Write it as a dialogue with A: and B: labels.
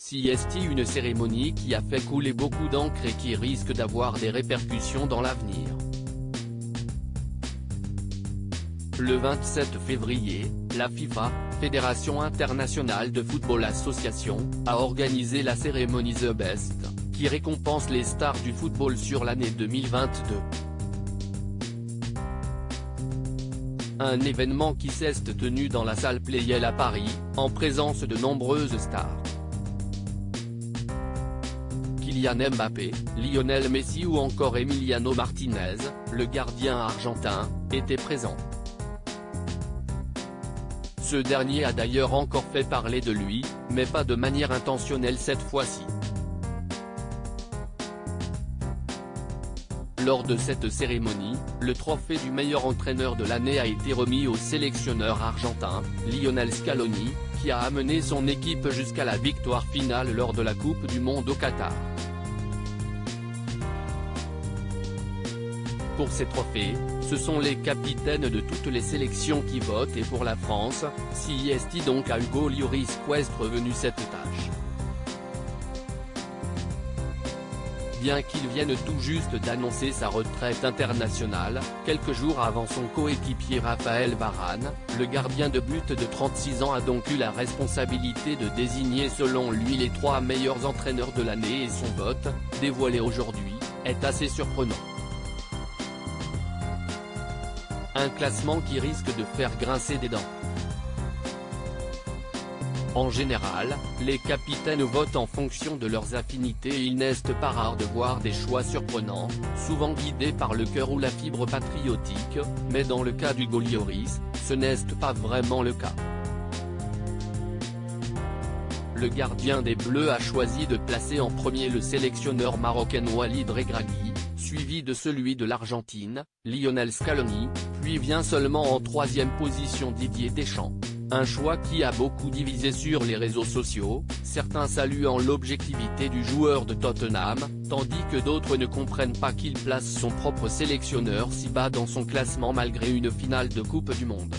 A: CST, une cérémonie qui a fait couler beaucoup d'encre et qui risque d'avoir des répercussions dans l'avenir. Le 27 février, la FIFA, Fédération internationale de football association, a organisé la cérémonie The Best, qui récompense les stars du football sur l'année 2022. Un événement qui s'est tenu dans la salle Pleyel à Paris, en présence de nombreuses stars. Kylian Mbappé, Lionel Messi ou encore Emiliano Martinez, le gardien argentin, étaient présents. Ce dernier a d'ailleurs encore fait parler de lui, mais pas de manière intentionnelle cette fois-ci. Lors de cette cérémonie, le trophée du meilleur entraîneur de l'année a été remis au sélectionneur argentin, Lionel Scaloni, qui a amené son équipe jusqu'à la victoire finale lors de la Coupe du Monde au Qatar. Pour ces trophées, ce sont les capitaines de toutes les sélections qui votent et pour la France, CST donc à Hugo Lloris qu'est revenue cette tâche. Bien qu'il vienne tout juste d'annoncer sa retraite internationale, quelques jours avant son coéquipier Raphaël Varane, le gardien de but de 36 ans a donc eu la responsabilité de désigner selon lui les 3 meilleurs entraîneurs de l'année et son vote, dévoilé aujourd'hui, est assez surprenant. Un classement qui risque de faire grincer des dents. En général, les capitaines votent en fonction de leurs affinités et il n'est pas rare de voir des choix surprenants, souvent guidés par le cœur ou la fibre patriotique, mais dans le cas d'Hugo Lloris, ce n'est pas vraiment le cas. Le gardien des Bleus a choisi de placer en premier le sélectionneur marocain Walid Regragui, suivi de celui de l'Argentine, Lionel Scaloni, puis vient seulement en 3e position Didier Deschamps. Un choix qui a beaucoup divisé sur les réseaux sociaux, certains saluant l'objectivité du joueur de Tottenham, tandis que d'autres ne comprennent pas qu'il place son propre sélectionneur si bas dans son classement malgré une finale de Coupe du Monde.